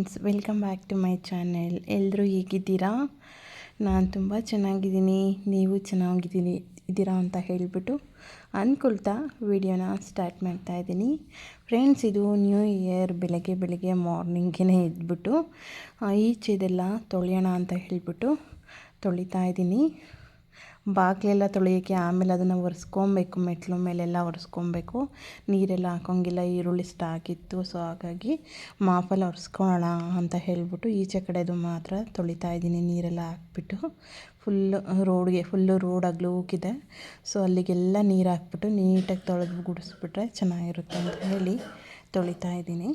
Friends, welcome back to my channel. ಎಲ್ಲರೂ ಹೇಗಿದ್ದೀರಾ? ನಾನು ತುಂಬ ಚೆನ್ನಾಗಿದ್ದೀನಿ. ನೀವು ಚೆನ್ನಾಗಿದ್ದೀರಾ ಅಂತ ಹೇಳಿಬಿಟ್ಟು ಅಂದ್ಕೊಳ್ತಾ ವಿಡಿಯೋನ ಸ್ಟಾರ್ಟ್ ಮಾಡ್ತಾಯಿದ್ದೀನಿ. ಫ್ರೆಂಡ್ಸ್, ಇದು ನ್ಯೂ ಇಯರ್ ಬೆಳಗ್ಗೆ ಮಾರ್ನಿಂಗೇ ಎದ್ಬಿಟ್ಟು ಈಚೆದೆಲ್ಲ ತೊಳೆಯೋಣ ಅಂತ ಹೇಳಿಬಿಟ್ಟು ತೊಳಿತಾ ಇದ್ದೀನಿ. ಬಾಗಿಲೆಲ್ಲ ತೊಳೆಯೋಕ್ಕೆ, ಆಮೇಲೆ ಅದನ್ನು ಒರೆಸ್ಕೊಬೇಕು, ಮೆಟ್ಲು ಮೇಲೆಲ್ಲ ಒರೆಸ್ಕೊಬೇಕು. ನೀರೆಲ್ಲ ಹಾಕೋಂಗಿಲ್ಲ, ಈರುಳ್ಳಿ ಸ್ಟಾಕಿತ್ತು. ಸೊ ಹಾಗಾಗಿ ಮಾಪಲ್ಲಿ ಒರೆಸ್ಕೊಳ್ಳೋಣ ಅಂತ ಹೇಳಿಬಿಟ್ಟು ಈಚೆ ಕಡೆದು ಮಾತ್ರ ತೊಳಿತಾ ಇದ್ದೀನಿ. ನೀರೆಲ್ಲ ಹಾಕ್ಬಿಟ್ಟು ಫುಲ್ಲು ರೋಡ್ ಅಗಲೂಕಿದೆ. ಸೊ ಅಲ್ಲಿಗೆಲ್ಲ ನೀರು ಹಾಕ್ಬಿಟ್ಟು ನೀಟಾಗಿ ತೊಳೆದು ಗುಡಿಸ್ಬಿಟ್ರೆ ಚೆನ್ನಾಗಿರುತ್ತೆ ಅಂತ ಹೇಳಿ ತೊಳಿತಾ ಇದ್ದೀನಿ.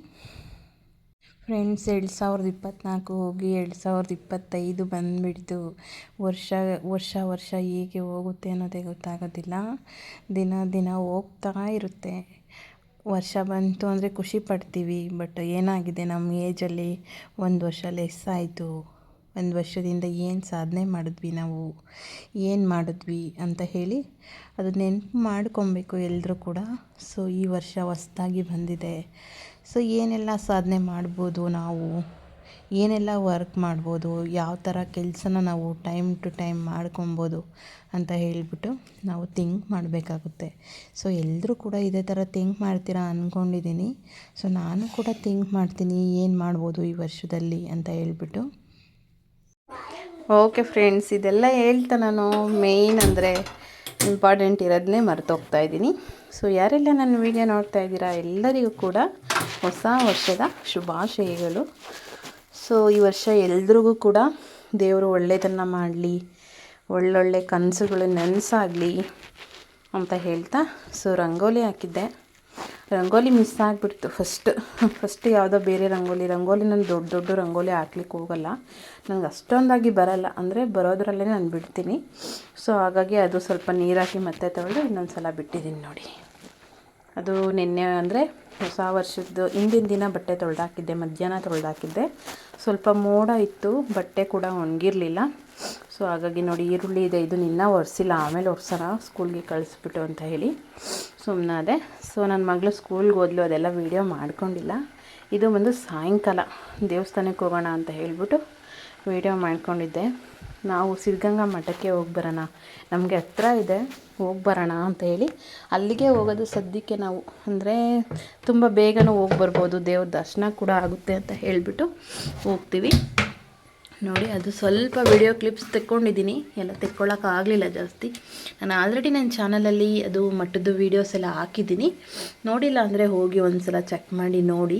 ಫ್ರೆಂಡ್ಸ್, 2024 ಹೋಗಿ 2025 ಬಂದುಬಿಡ್ತು. ವರ್ಷ ಹೇಗೆ ಹೋಗುತ್ತೆ ಅನ್ನೋದೇ ಗೊತ್ತಾಗೋದಿಲ್ಲ. ದಿನ ಹೋಗ್ತಾ ಇರುತ್ತೆ. ವರ್ಷ ಬಂತು ಅಂದರೆ ಖುಷಿ ಪಡ್ತೀವಿ. ಬಟ್ ಏನಾಗಿದೆ, ನಮ್ಮ ಏಜಲ್ಲಿ 1 ವರ್ಷ ಲೆಸ್ ಆಯಿತು. 1 ವರ್ಷದಿಂದ ಏನು ಸಾಧನೆ ಮಾಡಿದ್ವಿ ಅಂತ ಹೇಳಿ ಅದು ನೆನಪು ಮಾಡ್ಕೊಬೇಕು ಎಲ್ಲರೂ ಕೂಡ. ಸೊ ಈ ವರ್ಷ ಹೊಸ್ದಾಗಿ ಬಂದಿದೆ. ಸೊ ಏನೆಲ್ಲ ಸಾಧನೆ ಮಾಡ್ಬೋದು, ನಾವು ಏನೆಲ್ಲ ವರ್ಕ್ ಮಾಡ್ಬೋದು, ಯಾವ ಥರ ಕೆಲಸನ ನಾವು ಟೈಮ್ ಟು ಟೈಮ್ ಮಾಡ್ಕೊಬೋದು ಅಂತ ಹೇಳಿಬಿಟ್ಟು ನಾವು ಥಿಂಕ್ ಮಾಡಬೇಕಾಗುತ್ತೆ. ಸೊ ಎಲ್ಲರೂ ಕೂಡ ಇದೇ ಥರ ಥಿಂಕ್ ಮಾಡ್ತೀರಾ ಅಂದ್ಕೊಂಡಿದ್ದೀನಿ. ಸೊ ನಾನು ಕೂಡ ಥಿಂಕ್ ಮಾಡ್ತೀನಿ, ಏನು ಮಾಡ್ಬೋದು ಈ ವರ್ಷದಲ್ಲಿ ಅಂತ ಹೇಳ್ಬಿಟ್ಟು. ಓಕೆ ಫ್ರೆಂಡ್ಸ್, ಇದೆಲ್ಲ ಹೇಳ್ತಾ ನಾನು ಮೇಯ್ನ್ ಅಂದರೆ ಇಂಪಾರ್ಟೆಂಟ್ ಇರೋದನ್ನೇ ಮರೆತೋಗ್ತಾ ಇದ್ದೀನಿ. ಸೊ ಯಾರೆಲ್ಲ ನನ್ನ ವಿಡಿಯೋ ನೋಡ್ತಾ ಇದ್ದೀರಾ ಎಲ್ಲರಿಗೂ ಕೂಡ ಹೊಸ ವರ್ಷದ ಶುಭಾಶಯಗಳು. ಸೊ ಈ ವರ್ಷ ಎಲ್ರಿಗೂ ಕೂಡ ದೇವರು ಒಳ್ಳೆಯದನ್ನು ಮಾಡಲಿ, ಒಳ್ಳೊಳ್ಳೆ ಕನಸುಗಳು ನನಸಾಗಲಿ ಅಂತ ಹೇಳ್ತಾ. ಸೊ ರಂಗೋಲಿ ಹಾಕಿದ್ದೆ. ರಂಗೋಲಿ ಮಿಸ್ ಆಗಿಬಿಡ್ತು. ಫಸ್ಟ್ ಯಾವುದೋ ಬೇರೆ ರಂಗೋಲಿ ನಾನು ದೊಡ್ಡ ರಂಗೋಲಿ ಹಾಕ್ಲಿಕ್ಕೆ ಹೋಗಲ್ಲ. ನನಗೆ ಅಷ್ಟೊಂದಾಗಿ ಬರಲ್ಲ, ಅಂದರೆ ಬರೋದ್ರಲ್ಲೇ ನಾನು ಬಿಡ್ತೀನಿ. ಸೊ ಹಾಗಾಗಿ ಅದು ಸ್ವಲ್ಪ ನೀರಾಕಿ ಮತ್ತೆ ತೊಳೆದು ಇನ್ನೊಂದು ಸಲ ಬಿಟ್ಟಿದ್ದೀನಿ ನೋಡಿ. ಅದು ನಿನ್ನೆ ಅಂದರೆ ಹೊಸ ವರ್ಷದ್ದು ಹಿಂದಿನ ದಿನ ಬಟ್ಟೆ ತೊಳೆದಾಕಿದ್ದೆ, ಮಧ್ಯಾಹ್ನ ತೊಳೆದಾಕಿದ್ದೆ. ಸ್ವಲ್ಪ ಮೋಡ ಇತ್ತು, ಬಟ್ಟೆ ಕೂಡ ಒಣಗಿರಲಿಲ್ಲ. ಸೊ ಹಾಗಾಗಿ ನೋಡಿ, ಈರುಳ್ಳಿ ಇದೆ, ಇದು ನಿನ್ನ ಒರೆಸಿಲ್ಲ, ಆಮೇಲೆ ಒರೆಸೋಣ ಸ್ಕೂಲ್ಗೆ ಕಳಿಸ್ಬಿಟ್ಟು ಅಂತ ಹೇಳಿ ಸುಮ್ಮನಾದೆ. ಸೊ ನನ್ನ ಮಗಳು ಸ್ಕೂಲ್ಗೆ ಹೋದ್ಲು, ಅದೆಲ್ಲ ವೀಡಿಯೋ ಮಾಡ್ಕೊಂಡಿಲ್ಲ. ಇದು ಬಂದು ಸಾಯಂಕಾಲ ದೇವಸ್ಥಾನಕ್ಕೆ ಹೋಗೋಣ ಅಂತ ಹೇಳಿಬಿಟ್ಟು ವೀಡಿಯೋ ಮಾಡ್ಕೊಂಡಿದ್ದೆ. ನಾವು ಸಿದ್ಧಗಂಗಾ ಮಠಕ್ಕೆ ಹೋಗಿ ಬರೋಣ, ನಮಗೆ ಹತ್ರ ಇದೆ, ಹೋಗಿ ಬರೋಣ ಅಂತ ಹೇಳಿ ಅಲ್ಲಿಗೆ ಹೋಗೋದು ಸದ್ಯಕ್ಕೆ ನಾವು. ಅಂದರೆ ತುಂಬ ಬೇಗನೂ ಹೋಗಿ ಬರ್ಬೋದು, ದೇವ್ರ ದರ್ಶನ ಕೂಡ ಆಗುತ್ತೆ ಅಂತ ಹೇಳಿಬಿಟ್ಟು ಹೋಗ್ತೀವಿ ನೋಡಿ. ಅದು ಸ್ವಲ್ಪ ವಿಡಿಯೋ ಕ್ಲಿಪ್ಸ್ ತೆಕ್ಕೊಂಡಿದ್ದೀನಿ, ಎಲ್ಲ ತೆಕ್ಕೊಳ್ಳೋಕ್ಕಾಗಲಿಲ್ಲ ಜಾಸ್ತಿ. ನಾನು ಆಲ್ರೆಡಿ ನನ್ನ ಚಾನಲಲ್ಲಿ ಅದು ಮಠದ್ದು ವೀಡಿಯೋಸ್ ಎಲ್ಲ ಹಾಕಿದ್ದೀನಿ. ನೋಡಿಲ್ಲ ಅಂದರೆ ಹೋಗಿ ಒಂದು ಸಲ ಚೆಕ್ ಮಾಡಿ ನೋಡಿ.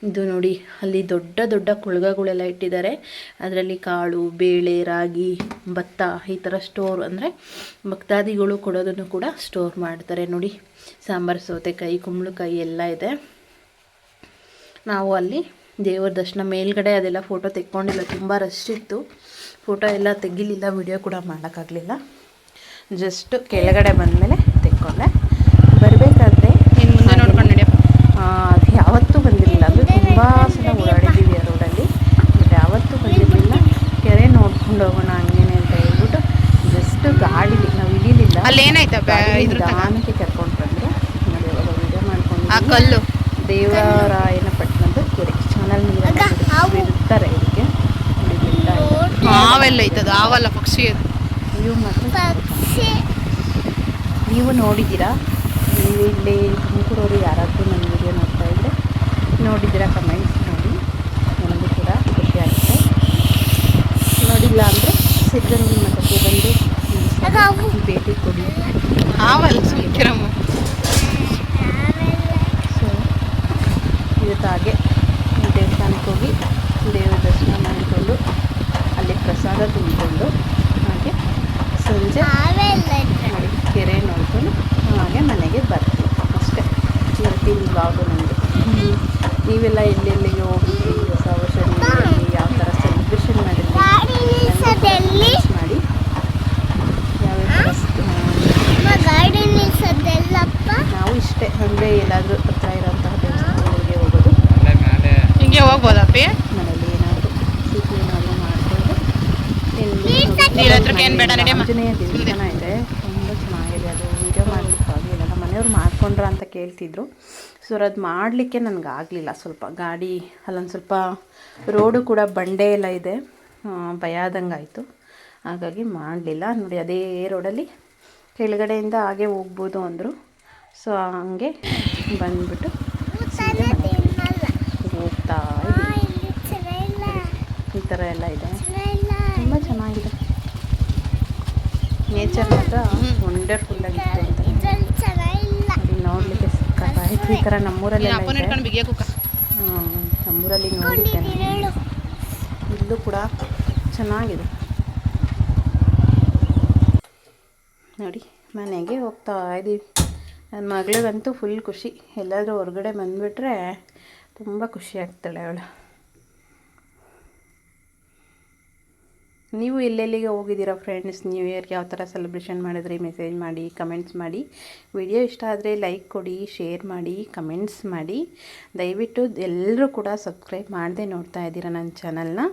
ಇದು ನೋಡಿ, ಅಲ್ಲಿ ದೊಡ್ಡ ಕೊಳಗಗಳೆಲ್ಲ ಇಟ್ಟಿದ್ದಾರೆ. ಅದರಲ್ಲಿ ಕಾಳು, ಬೇಳೆ, ರಾಗಿ, ಭತ್ತ ಈ ಥರ ಸ್ಟೋರ್, ಅಂದರೆ ಭಕ್ತಾದಿಗಳು ಕೊಡೋದನ್ನು ಕೂಡ ಸ್ಟೋರ್ ಮಾಡ್ತಾರೆ ನೋಡಿ. ಸಾಂಬಾರು, ಸೌತೆಕಾಯಿ, ಕುಂಬಳಕಾಯಿ ಎಲ್ಲ ಇದೆ. ನಾವು ಅಲ್ಲಿ ದೇವರ ದರ್ಶನ ಮೇಲ್ಗಡೆ ಅದೆಲ್ಲ ಫೋಟೋ ತೆಕ್ಕೊಂಡಿಲ್ಲ, ತುಂಬ ರಶ್ ಇತ್ತು, ಫೋಟೋ ಎಲ್ಲ ತೆಗಿಲಿಲ್ಲ, ವಿಡಿಯೋ ಕೂಡ ಮಾಡೋಕ್ಕಾಗಲಿಲ್ಲ. ಜಸ್ಟ್ ಕೆಳಗಡೆ ಬಂದಮೇಲೆ ತೆಕ್ಕೊಂಡೆ. ಬರಬೇಕಾದ್ರೆ ಮುಂದೆ ನೋಡ್ಕೊಂಡು ಅದು ಯಾವತ್ತೂ ಬಂದಿರಲಿಲ್ಲ, ಅಂದರೆ ತುಂಬ ಸಲ ಓಡಾಡಿದ್ದೀವಿ ಆ ರೋಡಲ್ಲಿ, ಬಟ್ ಯಾವತ್ತೂ ಬಂದಿರಲಿಲ್ಲ. ಕೆರೆ ನೋಡ್ಕೊಂಡು ಹೋಗೋಣ ಹಂಗೇನೆ ಅಂತ ಹೇಳ್ಬಿಟ್ಟು ಜಸ್ಟ್ ಗಾಡೀಲಿ ನಾವು ಇಳಿಲಿಲ್ಲ, ನಿಧಾನಕ್ಕೆ ಕರ್ಕೊಂಡು ಬಂದರು. ನಾವು ಇವಾಗ ವಿಡಿಯೋ ಮಾಡ್ಕೊಂಡು ದೇವರಾಯನ ಪಟ್ಟಣದ ಕೆರೆ ಚಾನಲ್ ಬಿಡ್ತಾರೆ ಇದಕ್ಕೆ. ಆವೆಲ್ಲ ಐತದ, ಆವಲ್ಲ ಪಕ್ಷಿ ಅದು. ವ್ಯೂ ಮಾತ್ರ ನೀವು ನೋಡಿದ್ದೀರಾ? ನೀವು ಇಲ್ಲಿ ತುಮಕೂರವರು ಯಾರಾದರೂ ನನ್ನ ವಿಡಿಯೋ ನೋಡ್ತಾ ಇದ್ದರೆ ನೋಡಿದ್ದೀರಾ? ಕಮೆಂಟ್ಸ್ ಮಾಡಿ, ನನಗೂ ಕೂಡ ಖುಷಿ ಆಗುತ್ತೆ. ನೋಡಿಲ್ಲ ಅಂದರೆ ಸಿದ್ಧಗಂಗಾ ಮಠಕ್ಕೆ ಬಂದು ಭೇಟಿ ಕೊಡಿ. ಸೊ ಇವತ್ತು ಹಾಗೆ ದೇವಸ್ಥಾನಕ್ಕೆ ಹೋಗಿ ದೇವರ ದರ್ಶನ ಮಾಡಿಕೊಂಡು ಅಲ್ಲಿ ಪ್ರಸಾದ ತಿಂದ್ಕೊಂಡು ಹಾಗೆ ಸಂಜೆ ಕೆರೆ ನೋಡಿಕೊಂಡು ಹಾಗೆ ಮನೆಗೆ ಬರ್ತೀವಿ ಅಷ್ಟೇ. ಇವತ್ತಿನ ಬ್ಲಾಗು ನಮ್ಮದು. ನೀವೆಲ್ಲ ಎಲ್ಲೆಲ್ಲಿಗೆ ಹೋಗಿದ್ರಿ, ಹೊಸ ವರ್ಷ ಯಾವ ಥರ ಸೆಲೆಬ್ರೇಷನ್ ಮಾಡಿದ್ರಿ ಮಾಡಿ, ನಾವು ಇಷ್ಟೇ, ಅಂದರೆ ಎಲ್ಲಾದರೂ ಹತ್ರ ಇರೋಂತಹ ದೇವಸ್ಥಾನಗಳಿಗೆ ಹೋಗೋದು. ಹಿಂಗೆ ಹೋಗ್ಬೋದಪ್ಪಿ, ಮನೇಲಿ ಏನಾದರೂ ಸಿಹಿ ಏನಾದರೂ ಮಾಡಿಕೊಂಡು ಆಂಜನೇಯ ದೇವಸ್ಥಾನ ಇದೆ, ತುಂಬ ಚೆನ್ನಾಗಿದೆ. ಅದು ವೀಡಿಯೋ ಮಾಡಲಿಕ್ಕಾಗಲಿಲ್ಲ, ನಮ್ಮ ಮನೆ ಬೇರೆಯವ್ರು ಮಾಡ್ಕೊಂಡ್ರ ಅಂತ ಕೇಳ್ತಿದ್ರು. ಸೊ ಅದು ಮಾಡಲಿಕ್ಕೆ ನನಗಾಗಲಿಲ್ಲ. ಸ್ವಲ್ಪ ಗಾಡಿ ಅಲ್ಲೊಂದು ಸ್ವಲ್ಪ ರೋಡು ಕೂಡ ಬಂಡೆ ಎಲ್ಲ ಇದೆ, ಭಯ ಆದಂಗೆ ಆಯಿತು. ಹಾಗಾಗಿ ಮಾಡಲಿಲ್ಲ. ನೋಡಿ ಅದೇ ರೋಡಲ್ಲಿ ಕೆಳಗಡೆಯಿಂದ ಹಾಗೆ ಹೋಗ್ಬೋದು ಅಂದರು. ಸೊ ಹಂಗೆ ಬಂದುಬಿಟ್ಟು ಹೋಗ್ತಾ ಇದ್ದೀವಿ. ಈ ಥರ ಎಲ್ಲ ಇದೆ, ತುಂಬ ಚೆನ್ನಾಗಿದೆ. ನೇಚರ್ ಮಾತ್ರ ವಂಡರ್ಫುಲ್ ಆಗಿತ್ತು ಅಂತ ಅಲ್ಲಿ ನೋಡಲಿಕ್ಕೆ ಸಿಕ್ಕಾಯ್ತು. ಈ ಥರ ನಮ್ಮೂರಲ್ಲೆಲ್ಲ ಇದೆ. ನಮ್ಮೂರಲ್ಲಿ ನೋಡಿದ್ದೇನೆ. ಇಲ್ಲೂ ಕೂಡ ಚೆನ್ನಾಗಿದೆ. ನೋಡಿ ಮನೆಗೆ ಹೋಗ್ತಾ ಇದ್ದೀವಿ. ನನ್ನ ಮಗಳಿಗಂತೂ ಫುಲ್ ಖುಷಿ. ಎಲ್ಲಾದರೂ ಹೊರಗಡೆ ಬಂದುಬಿಟ್ರೆ ತುಂಬ ಖುಷಿ ಆಗ್ತಾಳೆ ಅವಳು. ನೀವು ಎಲ್ಲೆಲ್ಲಿಗೆ ಹೋಗಿದ್ದೀರಾ ಫ್ರೆಂಡ್ಸ್? ನ್ಯೂ ಇಯರ್ಗೆ ಯಾವ ಥರ ಸೆಲೆಬ್ರೇಷನ್ ಮಾಡಿದ್ರಿ? ಮೆಸೇಜ್ ಮಾಡಿ, ಕಮೆಂಟ್ಸ್ ಮಾಡಿ. ವಿಡಿಯೋ ಇಷ್ಟ ಆದರೆ ಲೈಕ್ ಕೊಡಿ, ಶೇರ್ ಮಾಡಿ, ಕಮೆಂಟ್ಸ್ ಮಾಡಿ. ದಯವಿಟ್ಟು ಎಲ್ಲರೂ ಕೂಡ ಸಬ್ಸ್ಕ್ರೈಬ್ ಮಾಡದೆ ನೋಡ್ತಾ ಇದ್ದೀರಾ ನನ್ನ ಚಾನಲ್ನ,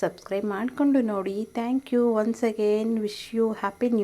ಸಬ್ಸ್ಕ್ರೈಬ್ ಮಾಡಿಕೊಂಡು ನೋಡಿ. Thank you once again. Wish you happy new